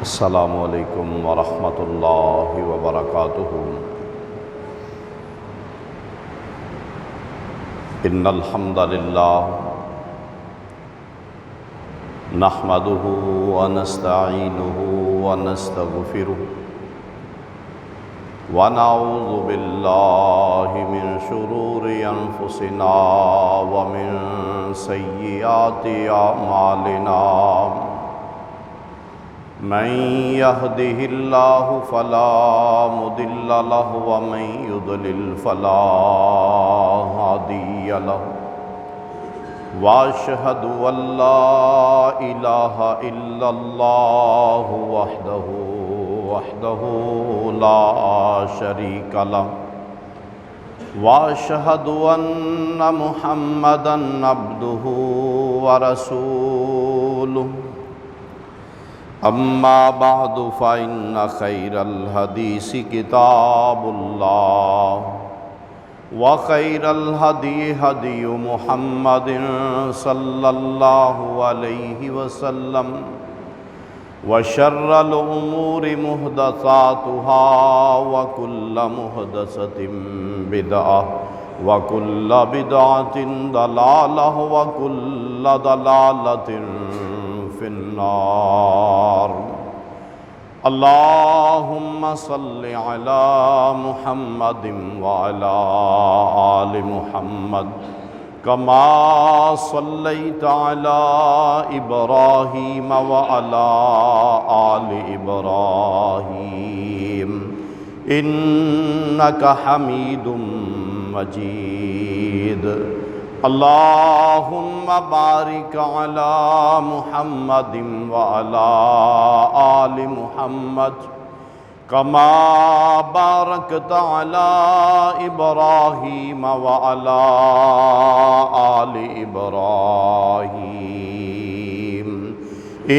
السلام علیکم ورحمۃ اللہ وبرکاتہ۔ ان الحمد للہ نحمدہ ونستعینہ ونستغفرہ ونعوذ باللہ من شرور انفسنا ومن سیئات اعمالنا، من يهده الله فلا مضل له ومن يضلل فلا هادي له، واشهد ان لا اله الا الله وحده لا شريك له، واشهد ان محمدا عبده ورسوله، اما بعد فإن خير الحديث كتاب الله، وخير الهدي هدي محمد صلى الله عليه وسلم، وشر الأمور محدثاتها وكل محدثة بدعة وكل بدعة ضلالة وكل ضلالة في النار۔ اللهم صل على محمد وعلى آل محمد كما صليت على إبراهيم وعلى آل إبراهيم إنك حميد مجيد۔ اللهم بارك على محمد وعلى آل محمد كما باركت على إبراهيم وعلى آل إبراهيم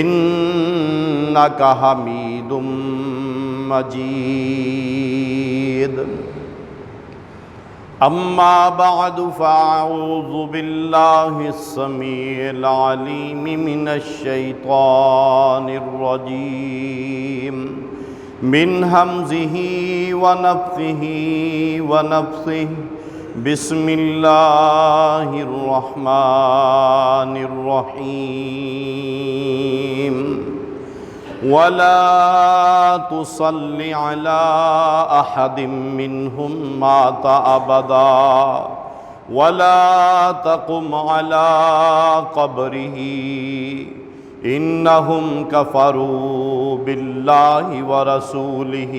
إنك حميد مجيد۔ اما بعد فاعوذ باللہ السمیع العلیم من الشیطان الرجیم، من ہمزہ ونفثہ ونفثہ، بسم اللہ الرحمن الرحیم۔ ولا تصل على أحد منهم مات أبدا ولا تقم على قبره، إنهم كفروا بالله ورسوله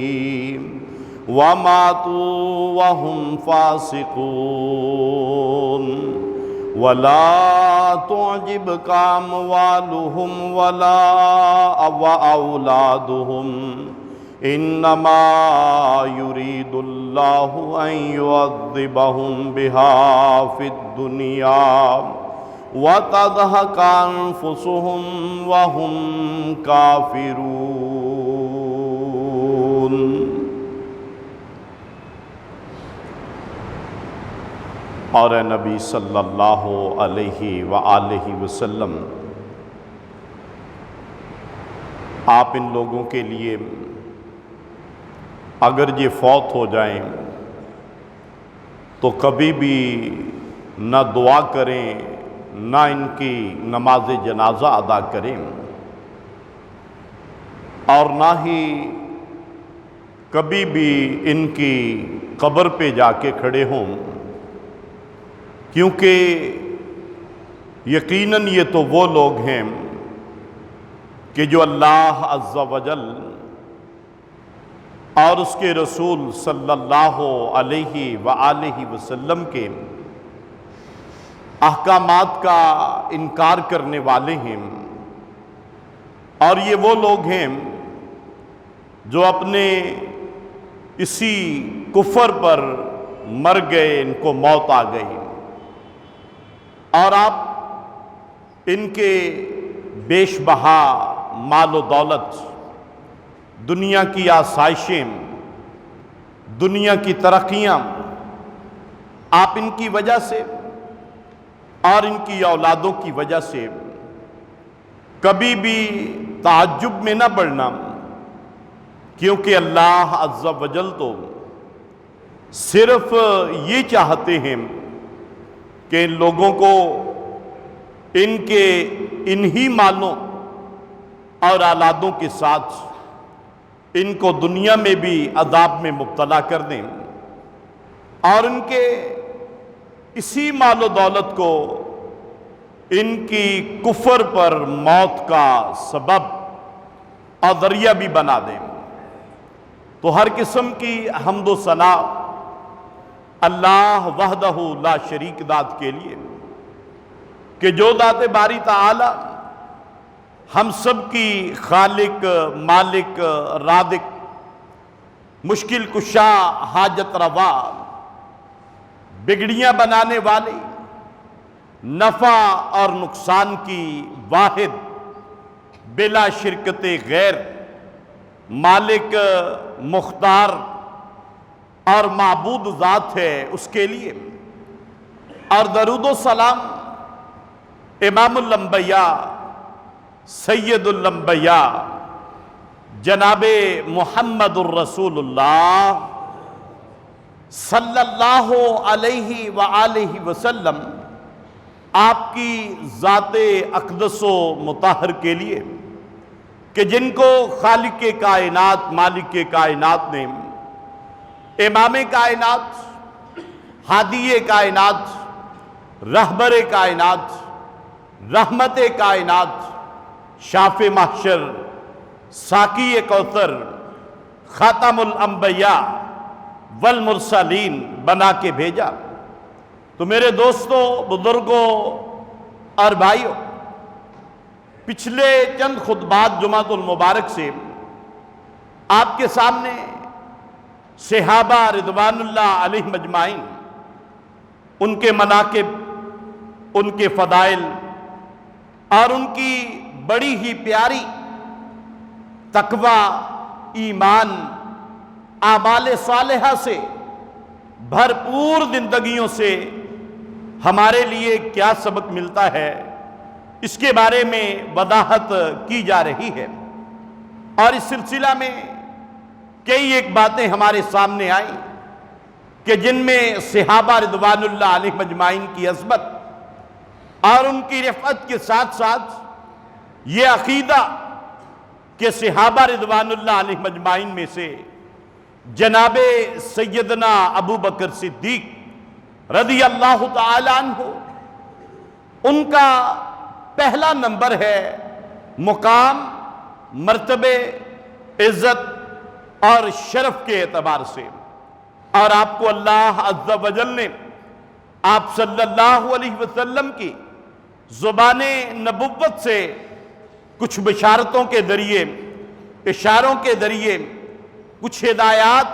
وماتوا وهم فاسقون۔ ولا تعجبك أموالهم ولا أولادهم، إنما يريد الله أن يعذبهم بها في الدنيا وتزهق أنفسهم وهم كافرون۔ اور اے نبی صلی اللہ علیہ وآلہ وسلم، آپ ان لوگوں کے لیے اگر یہ فوت ہو جائیں تو کبھی بھی نہ دعا کریں نہ ان کی نماز جنازہ ادا کریں، اور نہ ہی کبھی بھی ان کی قبر پہ جا کے کھڑے ہوں، کیونکہ یقیناً یہ تو وہ لوگ ہیں کہ جو اللہ عز و جل اور اس کے رسول صلی اللہ علیہ وآلہ وسلم کے احکامات کا انکار کرنے والے ہیں، اور یہ وہ لوگ ہیں جو اپنے اسی کفر پر مر گئے، ان کو موت آ گئی، اور آپ ان کے بیش بہا مال و دولت، دنیا کی آسائشیں، دنیا کی ترقیاں، آپ ان کی وجہ سے اور ان کی اولادوں کی وجہ سے کبھی بھی تعجب میں نہ پڑنا کیونکہ اللہ عز و جل تو صرف یہ چاہتے ہیں کہ ان لوگوں کو ان کے انہی مالوں اور اولادوں کے ساتھ ان کو دنیا میں بھی عذاب میں مبتلا کر دیں، اور ان کے اسی مال و دولت کو ان کی کفر پر موت کا سبب اور ذریعہ بھی بنا دیں۔ تو ہر قسم کی حمد و ثنا اللہ وحدہ لا شریک ذات کے لیے کہ جو ذات باری تعالی ہم سب کی خالق، مالک، رازق، مشکل کشا، حاجت روا، بگڑیاں بنانے والی، نفع اور نقصان کی واحد بلا شرکت غیر، مالک، مختار اور معبود ذات ہے، اس کے لیے اور درود و سلام امام الانبیاء سید الانبیاء جناب محمد الرسول اللہ صلی اللہ علیہ وآلہ وسلم آپ کی ذات اقدس و مطہر کے لیے کہ جن کو خالق کائنات، مالک کائنات نے امام کائنات، ہادی کائنات، رہبر کائنات، رحمت کائنات، شاف محشر، ساقی کوثر، خاتم الانبیاء والمرسلین بنا کے بھیجا۔ تو میرے دوستوں، بزرگوں اور بھائیوں، پچھلے چند خطبات جمعۃ المبارک سے آپ کے سامنے صحابہ رضوان اللہ علیہ مجمعین، ان کے مناقب، ان کے فضائل اور ان کی بڑی ہی پیاری تقوی، ایمان، اعمال صالحہ سے بھرپور زندگیوں سے ہمارے لیے کیا سبق ملتا ہے، اس کے بارے میں وضاحت کی جا رہی ہے۔ اور اس سلسلہ میں کئی ایک باتیں ہمارے سامنے آئیں کہ جن میں صحابہ رضوان اللہ علیہ مجمعین کی عظمت اور ان کی رفعت کے ساتھ ساتھ یہ عقیدہ کہ صحابہ رضوان اللہ علیہ مجمعین میں سے جناب سیدنا ابو بکر صدیق رضی اللہ تعالی عنہ، ان کا پہلا نمبر ہے مقام، مرتبے، عزت اور شرف کے اعتبار سے۔ اور آپ کو اللہ عز و جل نے آپ صلی اللہ علیہ وسلم کی زبان نبوت سے کچھ بشارتوں کے ذریعے، اشاروں کے ذریعے، کچھ ہدایات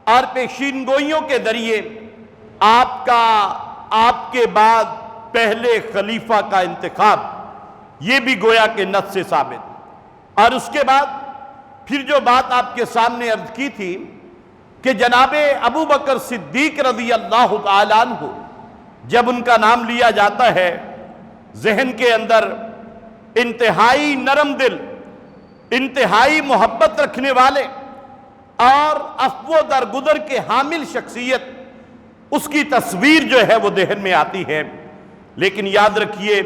اور پیشین گوئیوں کے ذریعے آپ کے بعد پہلے خلیفہ کا انتخاب، یہ بھی گویا کہ نص سے ثابت۔ اور اس کے بعد پھر جو بات آپ کے سامنے عرض کی تھی کہ جناب ابو بکر صدیق رضی اللہ تعالیٰ عنہ جب ان کا نام لیا جاتا ہے، ذہن کے اندر انتہائی نرم دل، انتہائی محبت رکھنے والے اور عفو درگزر کے حامل شخصیت، اس کی تصویر جو ہے وہ ذہن میں آتی ہے۔ لیکن یاد رکھیے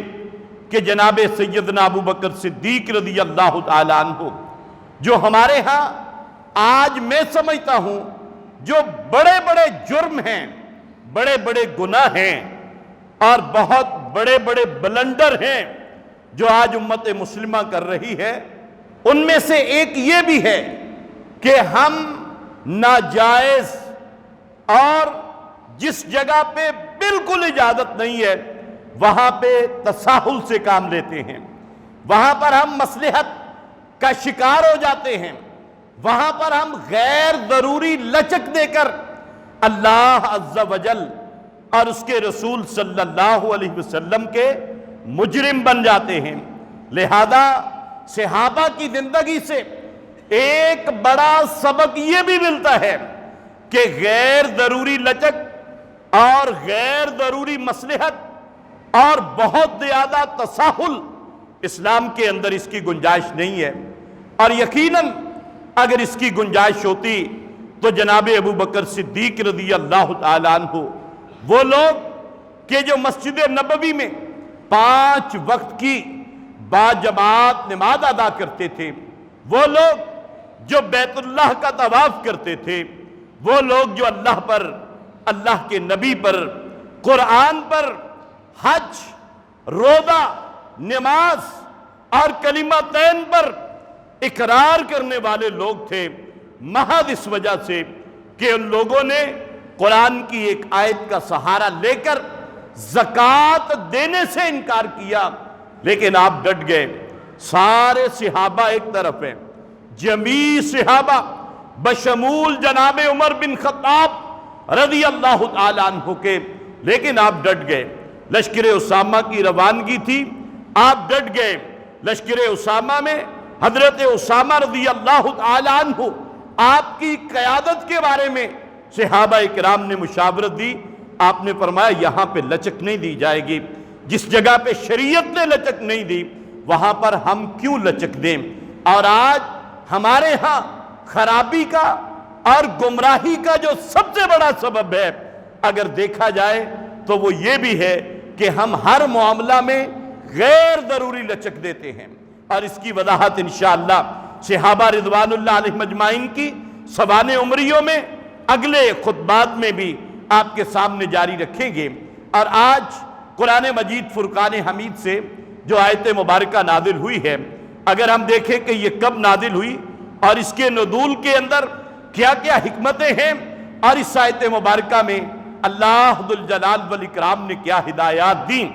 کہ جناب سیدنا ابو بکر صدیق رضی اللہ تعالیٰ عنہ جو ہمارے ہاں آج میں سمجھتا ہوں جو بڑے بڑے جرم ہیں، بڑے بڑے گناہ ہیں اور بہت بڑے بڑے بلنڈر ہیں جو آج امت مسلمہ کر رہی ہے، ان میں سے ایک یہ بھی ہے کہ ہم ناجائز اور جس جگہ پہ بالکل اجازت نہیں ہے وہاں پہ تساہل سے کام لیتے ہیں، وہاں پر ہم مصلحت کا شکار ہو جاتے ہیں، وہاں پر ہم غیر ضروری لچک دے کر اللہ عز و جل اور اس کے رسول صلی اللہ علیہ وسلم کے مجرم بن جاتے ہیں۔ لہذا صحابہ کی زندگی سے ایک بڑا سبق یہ بھی ملتا ہے کہ غیر ضروری لچک اور غیر ضروری مصلحت اور بہت زیادہ تساہل اسلام کے اندر اس کی گنجائش نہیں ہے۔ اور یقیناً اگر اس کی گنجائش ہوتی تو جناب ابو بکر صدیق رضی اللہ تعالیٰ عنہ وہ لوگ کہ جو مسجد نبوی میں 5 وقت کی باجماعت نماز ادا کرتے تھے، وہ لوگ جو بیت اللہ کا طواف کرتے تھے، وہ لوگ جو اللہ پر، اللہ کے نبی پر، قرآن پر، حج، روزہ، نماز اور کلمتین پر اقرار کرنے والے لوگ تھے، محض اس وجہ سے کہ ان لوگوں نے قرآن کی ایک آیت کا سہارا لے کر زکوٰۃ دینے سے انکار کیا، لیکن آپ ڈٹ گئے۔ سارے صحابہ ایک طرف ہیں، جمیع صحابہ بشمول جناب عمر بن خطاب رضی اللہ تعالیٰ عنہ کے، لیکن آپ ڈٹ گئے۔ لشکر اسامہ کی روانگی تھی، آپ ڈٹ گئے۔ لشکر اسامہ میں حضرت اسامہ رضی اللہ تعالیٰ عنہ آپ کی قیادت کے بارے میں صحابہ اکرام نے مشاورت دی، آپ نے فرمایا یہاں پہ لچک نہیں دی جائے گی، جس جگہ پہ شریعت نے لچک نہیں دی وہاں پر ہم کیوں لچک دیں۔ اور آج ہمارے ہاں خرابی کا اور گمراہی کا جو سب سے بڑا سبب ہے اگر دیکھا جائے تو وہ یہ بھی ہے کہ ہم ہر معاملہ میں غیر ضروری لچک دیتے ہیں، اور اس کی وضاحت انشاءاللہ صحابہ رضوان اللہ علیہ مجمعین کی سوانح عمریوں میں اگلے خطبات میں بھی آپ کے سامنے جاری رکھیں گے۔ اور آج قرآن مجید فرقان حمید سے جو آیت مبارکہ نازل ہوئی ہے، اگر ہم دیکھیں کہ یہ کب نازل ہوئی اور اس کے نزول کے اندر کیا کیا حکمتیں ہیں، اور اس آیت مبارکہ میں اللہ ذوالجلال والاکرام نے کیا ہدایات دیں،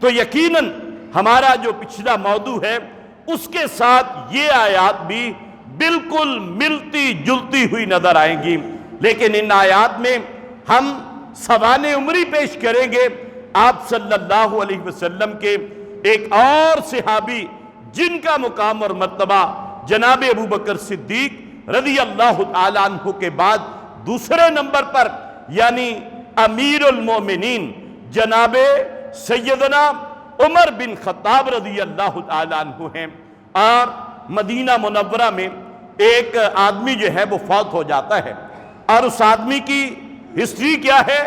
تو یقیناً ہمارا جو پچھلا موضوع ہے اس کے ساتھ یہ آیات بھی بالکل ملتی جلتی ہوئی نظر آئیں گی۔ لیکن ان آیات میں ہم سوانح عمری پیش کریں گے آپ صلی اللہ علیہ وسلم کے ایک اور صحابی جن کا مقام اور مرتبہ جناب ابو بکر صدیق رضی اللہ تعالیٰ عنہ کے بعد دوسرے نمبر پر، یعنی امیر المومنین جناب سیدنا عمر بن خطاب رضی اللہ تعالیٰ عنہ ہیں۔ اور مدینہ منورہ میں ایک آدمی جو ہے وہ فوت ہو جاتا ہے، اور اس آدمی کی ہسٹری کیا ہے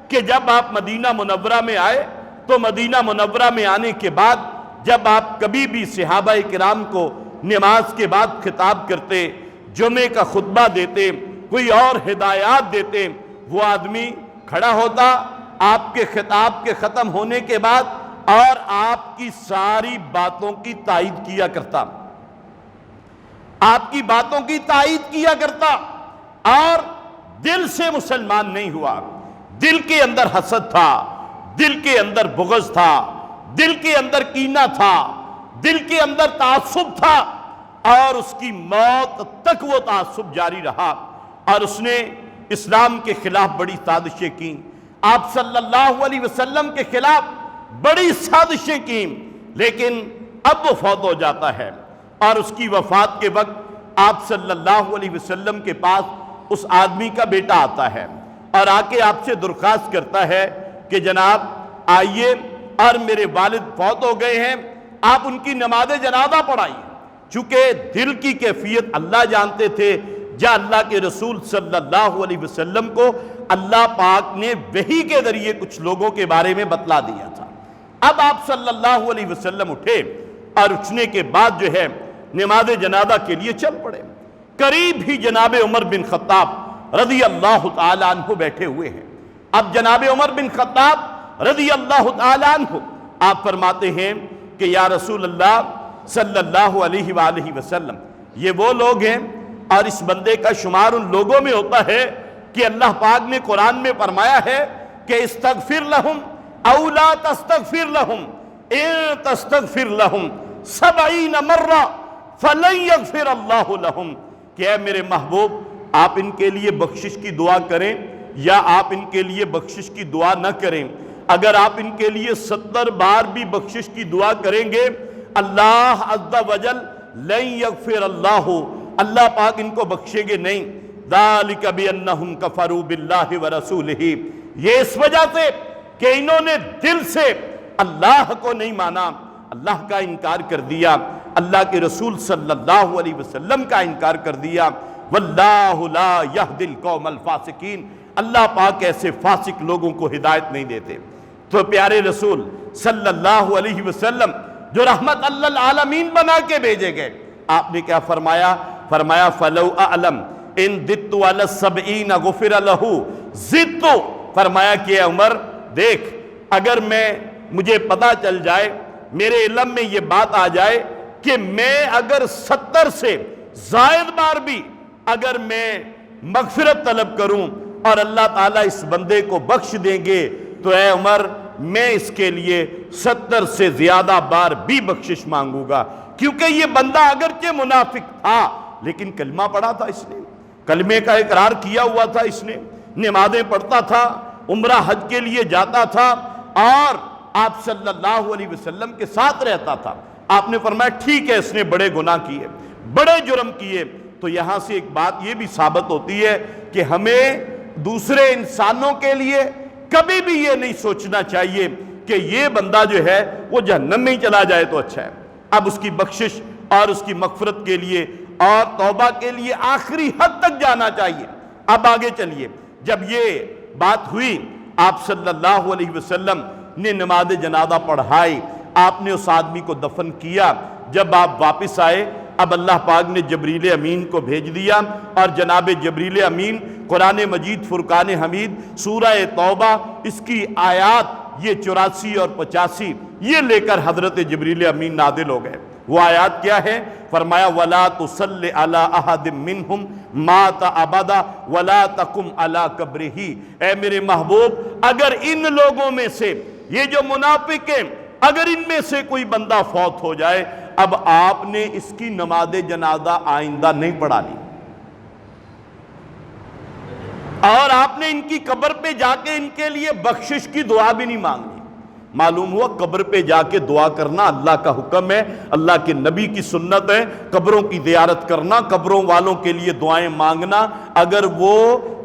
کہ جب آپ مدینہ منورہ میں آئے تو مدینہ منورہ میں آنے کے بعد جب آپ کبھی بھی صحابہ کرام کو نماز کے بعد خطاب کرتے، جمعے کا خطبہ دیتے، کوئی اور ہدایات دیتے، وہ آدمی کھڑا ہوتا آپ کے خطاب کے ختم ہونے کے بعد اور آپ کی ساری باتوں کی تائید کیا کرتا، آپ کی باتوں کی تائید کیا کرتا، اور دل سے مسلمان نہیں ہوا، دل کے اندر حسد تھا، دل کے اندر بغض تھا، دل کے اندر کینہ تھا، دل کے اندر تعصب تھا، اور اس کی موت تک وہ تعصب جاری رہا، اور اس نے اسلام کے خلاف بڑی سازشیں کی، آپ صلی اللہ علیہ وسلم کے خلاف بڑی سازشیں کی، لیکن اب وہ فوت ہو جاتا ہے، اور اس کی وفات کے وقت آپ صلی اللہ علیہ وسلم کے پاس اس آدمی کا بیٹا آتا ہے اور آ کے آپ سے درخواست کرتا ہے کہ جناب آئیے، اور میرے والد فوت ہو گئے ہیں، آپ ان کی نماز جنازہ پڑھائیے۔ چونکہ دل کی کیفیت اللہ جانتے تھے، جا اللہ کے رسول صلی اللہ علیہ وسلم کو اللہ پاک نے وحی کے ذریعے کچھ لوگوں کے بارے میں بتلا دیا تھا۔ اب آپ صلی اللہ علیہ وسلم اٹھے، اور اٹھنے کے بعد جو ہے نماز جنازہ کے لیے چل پڑے۔ قریب ہی جناب عمر بن خطاب رضی اللہ تعالیٰ عنہ بیٹھے ہوئے ہیں۔ اب جناب عمر بن خطاب رضی اللہ تعالیٰ عنہ آپ فرماتے ہیں کہ یا رسول اللہ صلی اللہ علیہ وآلہ وسلم، یہ وہ لوگ ہیں، اور اس بندے کا شمار ان لوگوں میں ہوتا ہے کہ اللہ پاک نے قرآن میں فرمایا ہے کہ استغفر لہم او لا تستغفر لہم ان تستغفر لہم 70 مرہ فلن یغفر اللہ لہم، کہ اے میرے محبوب آپ ان کے لیے بخشش کی دعا کریں یا آپ ان کے لیے بخشش کی دعا نہ کریں، اگر آپ ان کے لیے 70 بار بھی بخشش کی دعا کریں گے اللہ عز وجل لن یغفر اللہ، اللہ پاک ان کو بخشیں گے نہیں۔ ذالک بانہم کفروا باللہ ورسولہ، یہ اس وجہ سے کہ انہوں نے دل سے اللہ کو نہیں مانا، اللہ کا انکار کر دیا۔ اللہ کے رسول صلی اللہ علیہ وسلم کا انکار کر دیا۔ واللہ لا یہدی القوم الفاسقین، اللہ پاک ایسے فاسق لوگوں کو ہدایت نہیں دیتے۔ تو پیارے رسول صلی اللہ علیہ وسلم جو رحمت للعالمین بنا کے بھیجے گئے، آپ نے کیا فرمایا؟ فرمایا فَلَوْ أَعْلَمْ إِن دِدْتُ عَلَى السَّبْعِينَ غُفِرَ لَهُ زِدْتُ، فرمایا کہ اے عمر دیکھ، اگر مجھے پتا چل جائے، میرے علم میں یہ بات آ جائے کہ میں اگر 70 سے زائد بار بھی اگر میں مغفرت طلب کروں اور اللہ تعالیٰ اس بندے کو بخش دیں گے، تو اے عمر میں اس کے لیے 70 سے زیادہ بار بھی بخشش مانگوں گا، کیونکہ یہ بندہ اگرچہ منافق تھا لیکن کلمہ پڑھا تھا، اس نے کلمے کا اقرار کیا ہوا تھا، اس نے نمازیں پڑھتا تھا، عمرہ حج کے لیے جاتا تھا اور آپ صلی اللہ علیہ وسلم کے ساتھ رہتا تھا۔ آپ نے فرمایا ٹھیک ہے، اس نے بڑے گناہ کیے، بڑے جرم کیے۔ تو یہاں سے ایک بات یہ بھی ثابت ہوتی ہے کہ ہمیں دوسرے انسانوں کے لیے کبھی بھی یہ نہیں سوچنا چاہیے کہ یہ بندہ جو ہے وہ جہنم میں ہی چلا جائے تو اچھا ہے۔ اب اس کی بخشش اور اس کی مغفرت کے لیے اور توبہ کے لیے آخری حد تک جانا چاہیے۔ اب آگے چلیے، جب یہ بات ہوئی، آپ صلی اللہ علیہ وسلم نے نماز جنازہ پڑھائی، آپ نے اس آدمی کو دفن کیا۔ جب آپ واپس آئے، اب اللہ پاک نے جبریل امین کو بھیج دیا، اور جناب جبریل امین قرآن مجید فرقان حمید سورہ توبہ اس کی آیات یہ 84 اور 85 یہ لے کر حضرت جبریل امین نازل ہو گئے۔ وہ آیات کیا ہے؟ فرمایا وَلَا تُصَلِّ عَلَىٰ أَحَدٍ مِّنْهُمْ مَاتَ أَبَدًا وَلَا تَقُمْ عَلَىٰ قَبْرِهِ، اے میرے محبوب اگر ان لوگوں میں سے، یہ جو منافق ہیں، اگر ان میں سے کوئی بندہ فوت ہو جائے، اب آپ نے اس کی نماز جنازہ آئندہ نہیں پڑھانی، اور آپ نے ان کی قبر پہ جا کے ان کے لیے بخشش کی دعا بھی نہیں مانگنی۔ معلوم ہوا قبر پہ جا کے دعا کرنا اللہ کا حکم ہے، اللہ کے نبی کی سنت ہے، قبروں کی زیارت کرنا، قبروں والوں کے لیے دعائیں مانگنا۔ اگر وہ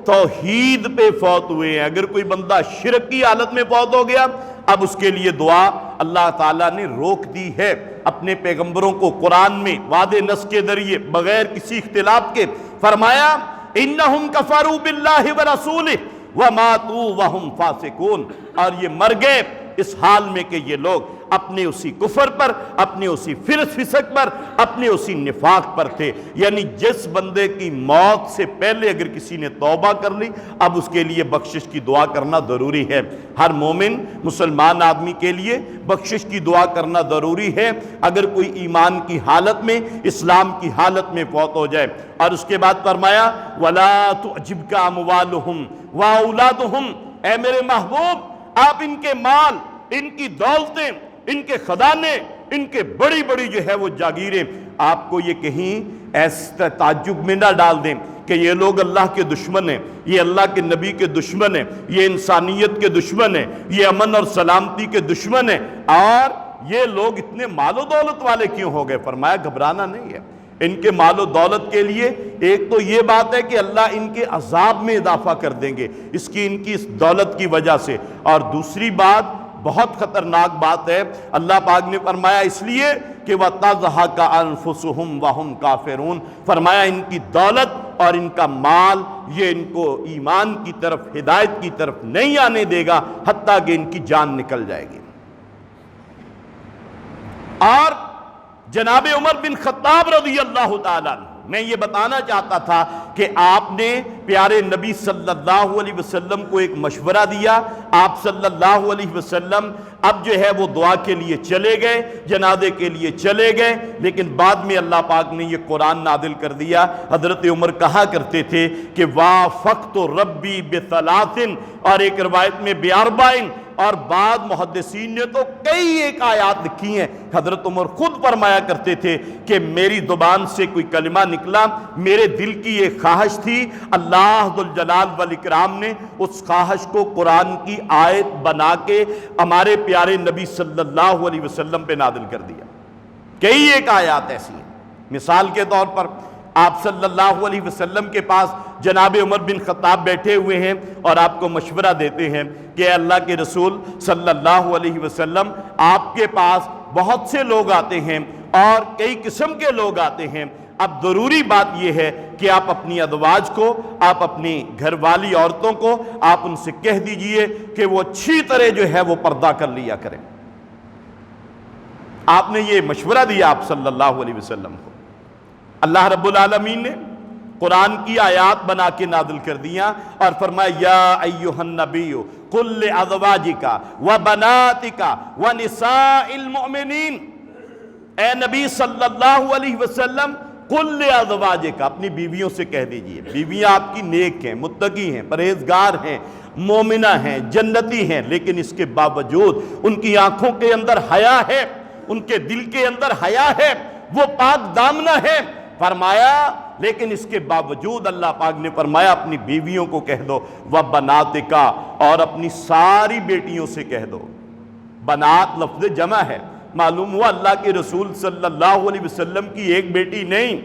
توحید پہ فوت ہوئے ہیں، اگر کوئی بندہ شرک کی حالت میں فوت ہو گیا، اب اس کے لیے دعا اللہ تعالیٰ نے روک دی ہے۔ اپنے پیغمبروں کو قرآن میں واضح نص کے ذریعے بغیر کسی اختلاف کے فرمایا انہم کفروا باللہ ورسولہ وماتوا وہم فاسقون، اور یہ مر گئے اس حال میں کہ یہ لوگ اپنے اسی کفر پر، اپنے اسی فسق پر، اپنے اسی نفاق پر تھے۔ یعنی جس بندے کی موت سے پہلے اگر کسی نے توبہ کر لی، اب اس کے لیے بخشش کی دعا کرنا ضروری ہے۔ ہر مومن مسلمان آدمی کے لیے بخشش کی دعا کرنا ضروری ہے اگر کوئی ایمان کی حالت میں، اسلام کی حالت میں فوت ہو جائے۔ اور اس کے بعد فرمایا وَلَا تُعْجِبْكَ أَمْوَالُهُمْ وَأَوْلَادُهُمْ، اے میرے محبوب آپ ان کے مال، ان کی دولتیں، ان کے خزانے، ان کے بڑی بڑی جو ہے وہ جاگیریں، آپ کو یہ کہیں ایسا تعجب میں نہ ڈال دیں کہ یہ لوگ اللہ کے دشمن ہیں، یہ اللہ کے نبی کے دشمن ہیں، یہ انسانیت کے دشمن ہیں، یہ امن اور سلامتی کے دشمن ہیں، اور یہ لوگ اتنے مال و دولت والے کیوں ہو گئے؟ فرمایا گھبرانا نہیں ہے ان کے مال و دولت کے لیے۔ ایک تو یہ بات ہے کہ اللہ ان کے عذاب میں اضافہ کر دیں گے اس کی دولت کی وجہ سے، اور دوسری بات بہت خطرناک بات ہے، اللہ پاک نے فرمایا اس لیے کہ وَتَضْحَكَ أَنفُسُهُمْ وَهُمْ كَافِرُونَ، فرمایا ان کی دولت اور ان کا مال یہ ان کو ایمان کی طرف، ہدایت کی طرف نہیں آنے دے گا حتیٰ کہ ان کی جان نکل جائے گی۔ اور جناب عمر بن خطاب رضی اللہ تعالیٰ عنہ، میں یہ بتانا چاہتا تھا کہ آپ نے پیارے نبی صلی اللہ علیہ وسلم کو ایک مشورہ دیا۔ آپ صلی اللہ علیہ وسلم اب جو ہے وہ دعا کے لیے چلے گئے، جنازے کے لیے چلے گئے، لیکن بعد میں اللہ پاک نے یہ قرآن نازل کر دیا۔ حضرت عمر کہا کرتے تھے کہ وافقت ربی بثلاث، اور ایک روایت میں باربعین، اور بعض محدثین نے تو کئی ایک آیات لکھی ہیں۔ حضرت عمر خود فرمایا کرتے تھے کہ میری زبان سے کوئی کلمہ نکلا، میرے دل کی ایک خواہش تھی، اللہ ذوالجلال والاکرام نے اس خواہش کو قرآن کی آیت بنا کے ہمارے پیارے نبی صلی اللہ علیہ وسلم پہ نازل کر دیا۔ کئی ایک آیات ایسی ہیں۔ مثال کے طور پر آپ صلی اللہ علیہ وسلم کے پاس جناب عمر بن خطاب بیٹھے ہوئے ہیں اور آپ کو مشورہ دیتے ہیں کہ اے اللہ کے رسول صلی اللہ علیہ وسلم، آپ کے پاس بہت سے لوگ آتے ہیں اور کئی قسم کے لوگ آتے ہیں۔ اب ضروری بات یہ ہے کہ آپ اپنی ازواج کو، آپ اپنی گھر والی عورتوں کو آپ ان سے کہہ دیجئے کہ وہ اچھی طرح جو ہے وہ پردہ کر لیا کریں۔ آپ نے یہ مشورہ دیا آپ صلی اللہ علیہ وسلم کو۔ اللہ رب العالمین نے قرآن کی آیات بنا کے نازل کر دیا اور فرمایا یا ایھا النبی قل لازواجک وبناتک ونساء المؤمنین، اے نبی صلی اللہ علیہ وسلم قل لازواجک، اپنی بیویوں سے کہہ دیجئے، بیویاں آپ کی نیک ہیں، متقی ہیں، پرہیزگار ہیں، مومنہ ہیں، جنتی ہیں، لیکن اس کے باوجود ان کی آنکھوں کے اندر حیا ہے، ان کے دل کے اندر حیا ہے، وہ پاک دامنہ ہے۔ فرمایا لیکن اس کے باوجود اللہ پاک نے فرمایا اپنی بیویوں کو کہہ دو وَبَنَاتِكَ، اور اپنی ساری بیٹیوں سے کہہ دو۔ بنات لفظ جمع ہے، معلوم ہوا اللہ کے رسول صلی اللہ علیہ وسلم کی ایک بیٹی نہیں،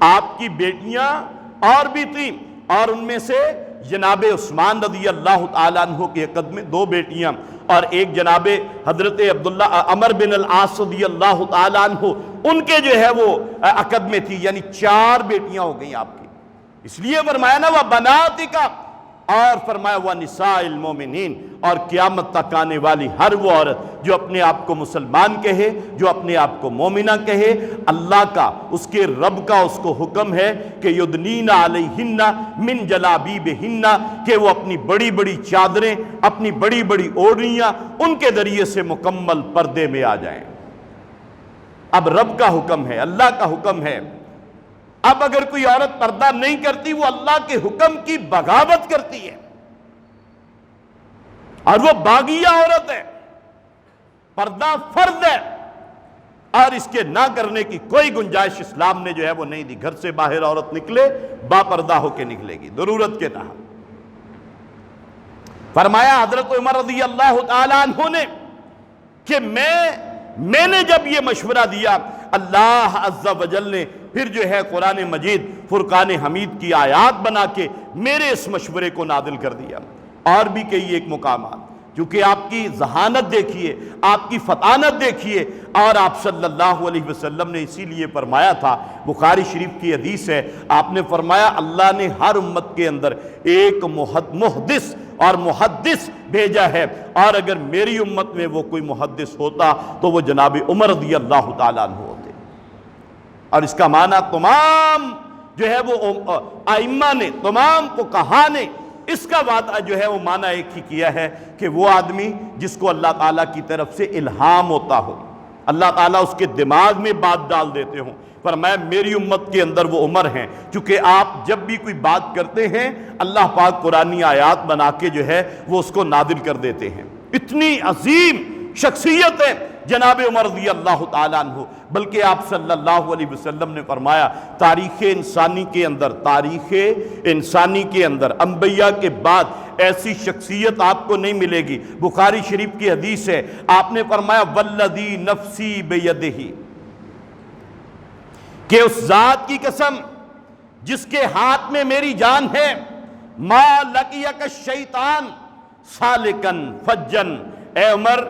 آپ کی بیٹیاں اور بھی تھیں، اور ان میں سے جناب عثمان رضی اللہ تعالیٰ عنہ کے عقد میں 2 بیٹیاں، اور ایک جناب حضرت عبداللہ عمر بن العاص رضی اللہ تعالیٰ عنہ ان کے جو ہے وہ عقد میں تھی، یعنی 4 بیٹیاں ہو گئیں آپ کی۔ اس لیے فرمایا نا وَبَنَاتِكَ، اور فرمایا وَنِسَاءِ الْمُؤْمِنِينَ، اور قیامت تک آنے والی ہر وہ عورت جو اپنے آپ کو مسلمان کہے، جو اپنے آپ کو مومنہ کہے، اللہ کا، اس کے رب کا اس کو حکم ہے کہ یدنین علیہن من جلابیبہن، کہ وہ اپنی بڑی بڑی چادریں، اپنی بڑی بڑی اوڑھنیاں ان کے ذریعے سے مکمل پردے میں آ جائیں۔ اب رب کا حکم ہے، اللہ کا حکم ہے۔ اب اگر کوئی عورت پردہ نہیں کرتی وہ اللہ کے حکم کی بغاوت کرتی ہے، اور وہ باغیہ عورت ہے۔ پردہ فرض ہے، اور اس کے نہ کرنے کی کوئی گنجائش اسلام نے جو ہے وہ نہیں دی۔ گھر سے باہر عورت نکلے با پردہ ہو کے نکلے گی ضرورت کے تحت۔ فرمایا حضرت عمر رضی اللہ تعالیٰ عنہ نے کہ میں نے جب یہ مشورہ دیا، اللہ عز و جل نے پھر جو ہے قرآن مجید فرقان حمید کی آیات بنا کے میرے اس مشورے کو نازل کر دیا۔ اور بھی کئی ایک مقامات، کیونکہ آپ کی ذہانت دیکھیے، آپ کی فطانت دیکھیے، اور آپ صلی اللہ علیہ وسلم نے اسی لیے فرمایا تھا، بخاری شریف کی حدیث ہے، آپ نے فرمایا اللہ نے ہر امت کے اندر ایک محدث اور محدث بھیجا ہے، اور اگر میری امت میں وہ کوئی محدث ہوتا تو وہ جناب عمر رضی اللہ تعالیٰ عنہ ہوتے۔ اور اس کا معنی تمام جو ہے وہ ائمہ نے، تمام فقہا نے اس کا وعدہ جو ہے وہ معنی ایک ہی کیا ہے کہ وہ آدمی جس کو اللہ تعالیٰ کی طرف سے الہام ہوتا ہو، اللہ تعالیٰ اس کے دماغ میں بات ڈال دیتے ہوں۔ فرمایا میری امت کے اندر وہ عمر ہیں، چونکہ آپ جب بھی کوئی بات کرتے ہیں اللہ پاک قرآنی آیات بنا کے جو ہے وہ اس کو نازل کر دیتے ہیں۔ اتنی عظیم شخصیت ہے جناب عمر رضی اللہ تعالیٰ عنہ، بلکہ آپ صلی اللہ علیہ وسلم نے فرمایا تاریخ انسانی کے اندر انبیاء کے بعد ایسی شخصیت آپ کو نہیں ملے گی۔ بخاری شریف کی حدیث ہے، آپ نے فرمایا والذی نفسی بیدہ، کہ اس ذات کی قسم جس کے ہاتھ میں میری جان ہے، ما لقیک الشیطان سالکن فجن، اے عمر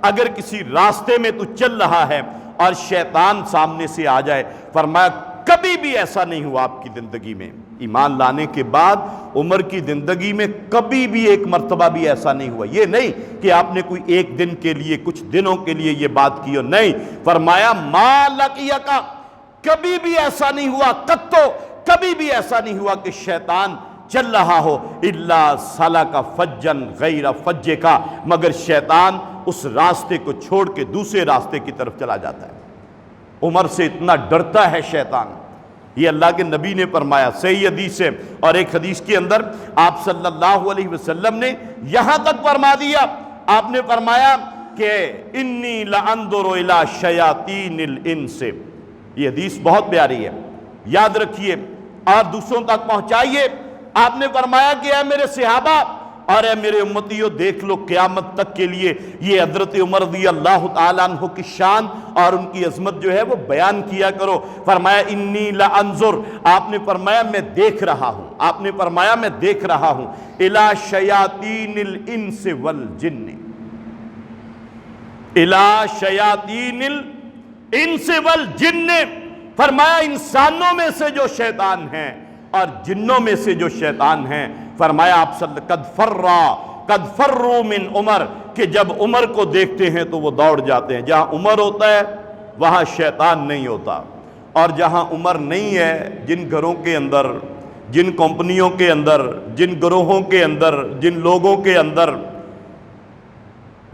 اگر کسی راستے میں تو چل رہا ہے اور شیطان سامنے سے آ جائے، فرمایا کبھی بھی ایسا نہیں ہوا آپ کی زندگی میں، ایمان لانے کے بعد عمر کی زندگی میں کبھی بھی ایک مرتبہ بھی ایسا نہیں ہوا۔ یہ نہیں کہ آپ نے کوئی ایک دن کے لیے، کچھ دنوں کے لیے یہ بات کی ہو، نہیں، فرمایا ما لقیک، کبھی بھی ایسا نہیں ہوا، کبھی بھی ایسا نہیں ہوا کہ شیطان چل رہا ہو الا سلک فجن غیر فجک، مگر شیطان اس راستے کو چھوڑ کے دوسرے راستے کی طرف چلا جاتا ہے۔ عمر سے اتنا ڈرتا ہے شیطان، یہ اللہ کے نبی نے فرمایا، صحیح حدیث ہے۔ اور ایک حدیث کے اندر آپ صلی اللہ علیہ وسلم نے یہاں تک فرما دیا، آپ نے فرمایا کہ انی لانظر الی شیاطین الانس، یہ حدیث بہت پیاری ہے، یاد رکھیے اور دوسروں تک پہنچائیے۔ آپ نے فرمایا کہ اے میرے صحابہ اور اے میرے امتیوں، دیکھ لو قیامت تک کے لیے یہ حضرت عمر رضی اللہ تعالیٰ عنہ کی شان اور ان کی عظمت جو ہے وہ بیان کیا کرو۔ فرمایا انی لانظر، آپ نے فرمایا میں دیکھ رہا ہوں، آپ نے فرمایا میں دیکھ رہا ہوں الی شیاطین الانس والجن، الی شیاطین انس والجن، فرمایا انسانوں میں سے جو شیطان ہیں اور جنوں میں سے جو شیطان ہیں، فرمایا آپ قد فروا من عمر، کہ جب عمر کو دیکھتے ہیں تو وہ دوڑ جاتے ہیں۔ جہاں عمر ہوتا ہے وہاں شیطان نہیں ہوتا، اور جہاں عمر نہیں ہے، جن گھروں کے اندر، جن کمپنیوں کے اندر، جن گروہوں کے اندر، جن لوگوں کے اندر،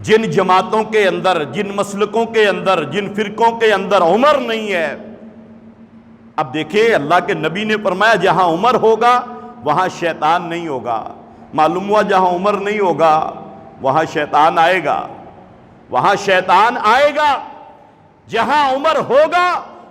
جن جماعتوں کے اندر، جن مسلکوں کے اندر، جن فرقوں کے اندر عمر نہیں ہے، اب دیکھیں اللہ کے نبی نے فرمایا جہاں عمر ہوگا وہاں شیطان نہیں ہوگا۔ معلوم ہوا جہاں عمر نہیں ہوگا وہاں شیطان آئے گا، وہاں شیطان آئے گا۔ جہاں عمر ہوگا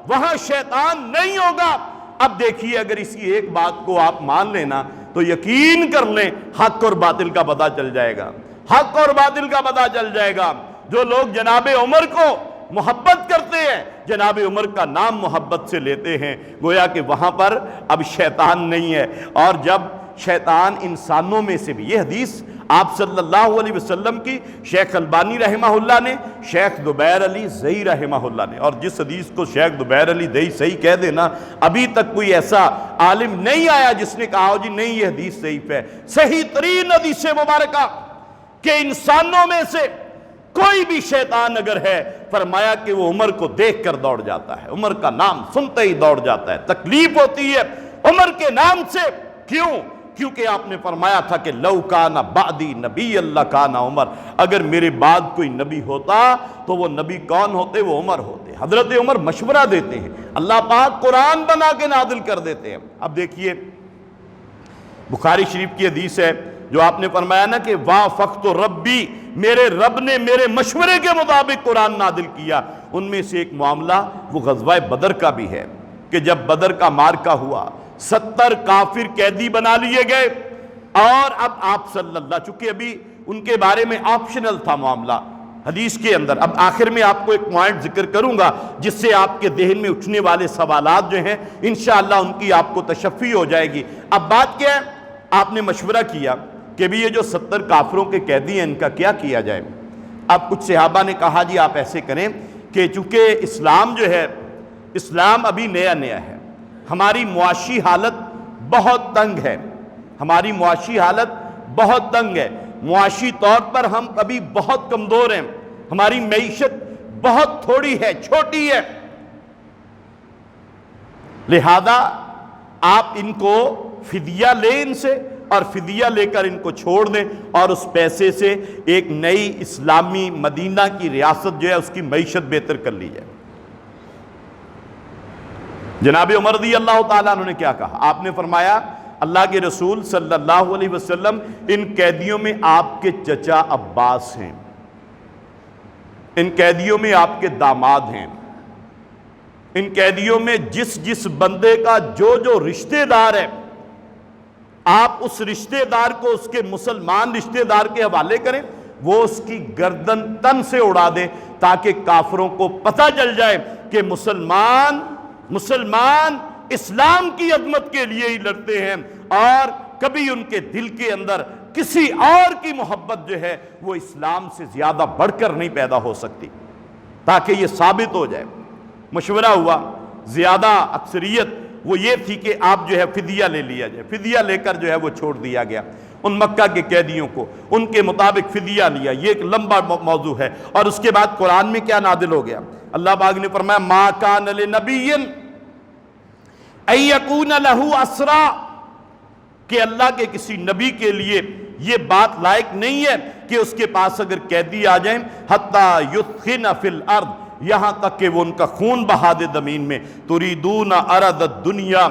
وہاں شیطان نہیں ہوگا۔ اب دیکھیے اگر اسی ایک بات کو آپ مان لینا تو یقین کر لیں حق اور باطل کا پتہ چل جائے گا، حق اور باطل کا پتہ چل جائے گا۔ جو لوگ جناب عمر کو محبت کرتے ہیں، جناب عمر کا نام محبت سے لیتے ہیں، گویا کہ وہاں پر اب شیطان نہیں ہے۔ اور جب شیطان انسانوں میں سے بھی، یہ حدیث آپ صلی اللہ علیہ وسلم کی شیخ البانی رحمہ اللہ نے، شیخ زبیر علی زئی رحمہ اللہ نے، اور جس حدیث کو شیخ زبیر علی زئی صحیح کہہ دینا، ابھی تک کوئی ایسا عالم نہیں آیا جس نے کہا ہو جی نہیں یہ حدیث ضعیف ہے۔ صحیح ترین حدیث مبارکہ کہ انسانوں میں سے کوئی بھی شیطان اگر ہے، فرمایا کہ وہ عمر کو دیکھ کر دوڑ جاتا ہے، عمر کا نام سنتے ہی دوڑ جاتا ہے۔ تکلیف ہوتی ہے عمر کے نام سے، کیوں؟ کیونکہ آپ نے فرمایا تھا کہ لو کان بعدی نبی اللہ کان عمر، اگر میرے بعد کوئی نبی ہوتا تو وہ نبی کون ہوتے؟ وہ عمر ہوتے۔ حضرت عمر مشورہ دیتے ہیں، اللہ پاک قرآن بنا کے نازل کر دیتے ہیں۔ اب دیکھیے بخاری شریف کی حدیث ہے جو آپ نے فرمایا نا کہ وافقت ربی، میرے رب نے میرے مشورے کے مطابق قرآن نازل کیا۔ ان میں سے ایک معاملہ وہ غزوہ بدر کا بھی ہے کہ جب بدر کا معرکہ ہوا، 70 کافر قیدی بنا لیے گئے، اور اب آپ صلی اللہ، چونکہ ابھی ان کے بارے میں آپشنل تھا معاملہ حدیث کے اندر، اب آخر میں آپ کو ایک پوائنٹ ذکر کروں گا جس سے آپ کے ذہن میں اٹھنے والے سوالات جو ہیں انشاءاللہ ان کی آپ کو تشفی ہو جائے گی۔ اب بات کیا ہے؟ آپ نے مشورہ کیا کہ بھی یہ جو 70 کافروں کے قیدی ہیں ان کا کیا کیا جائے۔ اب کچھ صحابہ نے کہا جی آپ ایسے کریں کہ چونکہ اسلام جو ہے، اسلام ابھی نیا نیا ہے، ہماری معاشی حالت بہت تنگ ہے، ہماری معاشی حالت بہت تنگ ہے، معاشی طور پر ہم ابھی بہت کمزور ہیں، ہماری معیشت بہت تھوڑی ہے، چھوٹی ہے، لہذا آپ ان کو فدیہ لیں ان سے، اور فدیہ لے کر ان کو چھوڑ دیں، اور اس پیسے سے ایک نئی اسلامی مدینہ کی ریاست جو ہے اس کی معیشت بہتر کر لی جائے۔ جناب عمر رضی اللہ تعالیٰ عنہ نے کیا کہا؟ آپ نے فرمایا اللہ کے رسول صلی اللہ علیہ وسلم، ان قیدیوں میں آپ کے چچا عباس ہیں، ان قیدیوں میں آپ کے داماد ہیں، ان قیدیوں میں جس بندے کا جو رشتہ دار ہے، آپ اس رشتہ دار کو اس کے مسلمان رشتہ دار کے حوالے کریں، وہ اس کی گردن تن سے اڑا دیں، تاکہ کافروں کو پتہ چل جائے کہ مسلمان اسلام کی عظمت کے لیے ہی لڑتے ہیں، اور کبھی ان کے دل کے اندر کسی اور کی محبت جو ہے وہ اسلام سے زیادہ بڑھ کر نہیں پیدا ہو سکتی، تاکہ یہ ثابت ہو جائے۔ مشورہ ہوا، زیادہ اکثریت وہ یہ تھی کہ آپ جو ہے فدیہ لے لیا جائے، فدیہ لے کر جو ہے وہ چھوڑ دیا گیا ان مکہ کے قیدیوں کو، ان کے مطابق فدیہ لیا۔ یہ ایک لمبا موضوع ہے، اور اس کے بعد قرآن میں کیا نازل ہو گیا؟ اللہ پاک نے فرمایا ما کان لنبی ان یکون لہ اسرا، کہ اللہ کے کسی نبی کے لیے یہ بات لائق نہیں ہے کہ اس کے پاس اگر قیدی آ جائیں، حتی یثخن فی الارض، یہاں تک کہ وہ ان کا خون بہا دے زمین میں، تریدون عرض الدنیا،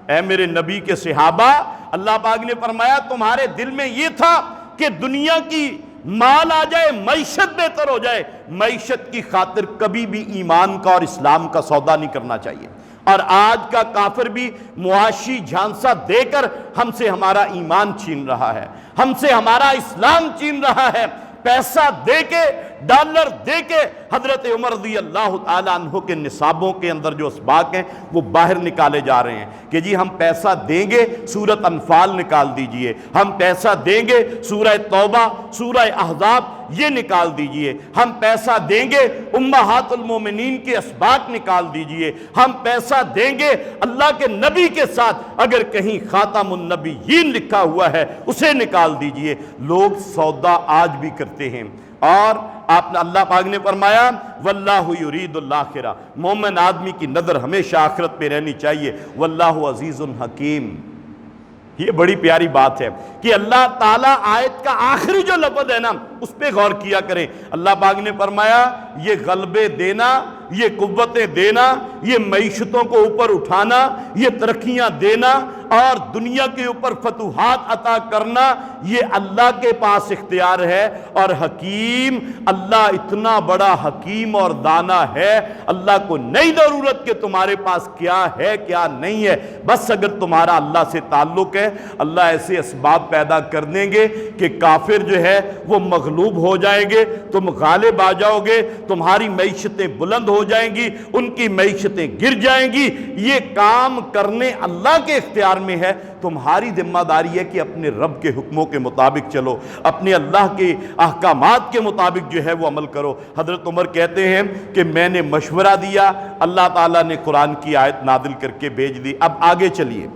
اے میرے نبی کے صحابہ، اللہ پاک نے فرمایا تمہارے دل میں یہ تھا کہ دنیا کی مال آ جائے، معیشت بہتر ہو جائے، معیشت کی خاطر کبھی بھی ایمان کا اور اسلام کا سودا نہیں کرنا چاہیے۔ اور آج کا کافر بھی معاشی جھانسا دے کر ہم سے ہمارا ایمان چھین رہا ہے، ہم سے ہمارا اسلام چھین رہا ہے، پیسہ دے کے، ڈالر دے کے حضرت عمر رضی اللہ تعالیٰ عنہ کے نصابوں کے اندر جو اسباق ہیں وہ باہر نکالے جا رہے ہیں کہ جی ہم پیسہ دیں گے سورۃ انفال نکال دیجئے، ہم پیسہ دیں گے سورہ توبہ، سورہ احزاب یہ نکال دیجئے، ہم پیسہ دیں گے امہات المومنین کے اسباق نکال دیجئے، ہم پیسہ دیں گے اللہ کے نبی کے ساتھ اگر کہیں خاتم النبیین لکھا ہوا ہے اسے نکال دیجئے۔ لوگ سودا آج بھی کرتے ہیں، اور آپ نے اللہ پاک نے فرمایا واللہ یرید الآخرہ، مومن آدمی کی نظر ہمیشہ آخرت پہ رہنی چاہیے، واللہ عزیز حکیم۔ یہ بڑی پیاری بات ہے کہ اللہ تعالیٰ آیت کا آخری جو لفظ ہے نا اس پہ غور کیا کریں۔ اللہ پاک نے فرمایا یہ غلبے دینا، یہ قوتیں دینا، یہ معیشتوں کو اوپر اٹھانا، یہ ترقیاں دینا اور دنیا کے اوپر فتوحات عطا کرنا یہ اللہ کے پاس اختیار ہے، اور حکیم، اللہ اتنا بڑا حکیم اور دانا ہے، اللہ کو نہیں ضرورت کہ تمہارے پاس کیا ہے کیا نہیں ہے، بس اگر تمہارا اللہ سے تعلق ہے اللہ ایسے اسباب پیدا کر دیں گے کہ کافر جو ہے وہ مغلوب ہو جائیں گے، تم غالب آ جاؤ گے، تمہاری معیشتیں بلند ہو جائیں گی، ان کی معیشتیں گر جائیں گی۔ یہ کام کرنے اللہ کے اختیار میں ہے، تمہاری ذمہ داری ہے کہ اپنے رب کے حکموں کے مطابق چلو، اپنے اللہ کے احکامات کے مطابق جو ہے وہ عمل کرو۔ حضرت عمر کہتے ہیں کہ میں نے مشورہ دیا، اللہ تعالیٰ نے قرآن کی آیت نازل کر کے بھیج دی۔ اب آگے چلیے،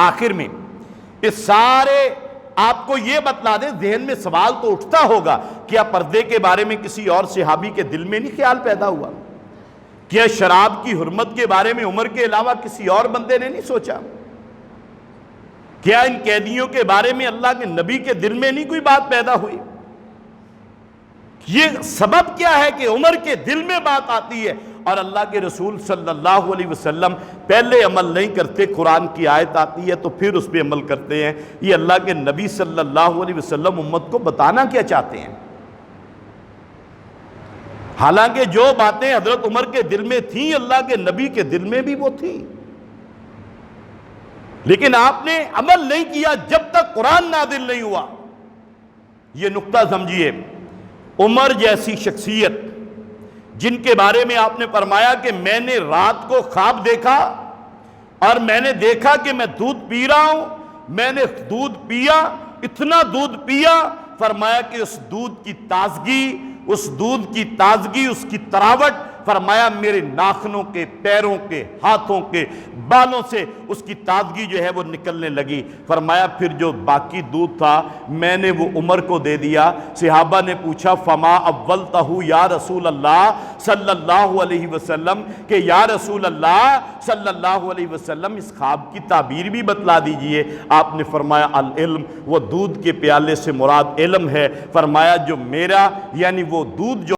آخر میں اس سارے آپ کو یہ بتلا دیں، ذہن میں سوال تو اٹھتا ہوگا، کیا پردے کے بارے میں کسی اور صحابی کے دل میں نہیں خیال پیدا ہوا؟ کیا شراب کی حرمت کے بارے میں عمر کے علاوہ کسی اور بندے نے نہیں سوچا؟ کیا ان قیدیوں کے بارے میں اللہ کے نبی کے دل میں نہیں کوئی بات پیدا ہوئی؟ یہ سبب کیا ہے کہ عمر کے دل میں بات آتی ہے اور اللہ کے رسول صلی اللہ علیہ وسلم پہلے عمل نہیں کرتے، قرآن کی آیت آتی ہے تو پھر اس پہ عمل کرتے ہیں؟ یہ اللہ کے نبی صلی اللہ علیہ وسلم امت کو بتانا کیا چاہتے ہیں؟ حالانکہ جو باتیں حضرت عمر کے دل میں تھیں اللہ کے نبی کے دل میں بھی وہ تھیں، لیکن آپ نے عمل نہیں کیا جب تک قرآن نازل نہیں ہوا۔ یہ نقطہ سمجھیے، عمر جیسی شخصیت جن کے بارے میں آپ نے فرمایا کہ میں نے رات کو خواب دیکھا اور میں نے دیکھا کہ میں دودھ پی رہا ہوں، میں نے دودھ پیا، اتنا دودھ پیا، فرمایا کہ اس دودھ کی تازگی، اس کی تراوٹ، فرمایا میرے ناخنوں کے، پیروں کے، ہاتھوں کے، بالوں سے اس کی تازگی جو ہے وہ نکلنے لگی۔ فرمایا پھر جو باقی دودھ تھا میں نے وہ عمر کو دے دیا۔ صحابہ نے پوچھا فما اولتہ یا رسول اللہ صلی اللہ علیہ وسلم، کہ یا رسول اللہ صلی اللہ علیہ وسلم اس خواب کی تعبیر بھی بتلا دیجئے۔ آپ نے فرمایا العلم، وہ دودھ کے پیالے سے مراد علم ہے۔ فرمایا جو میرا یعنی وہ دودھ جو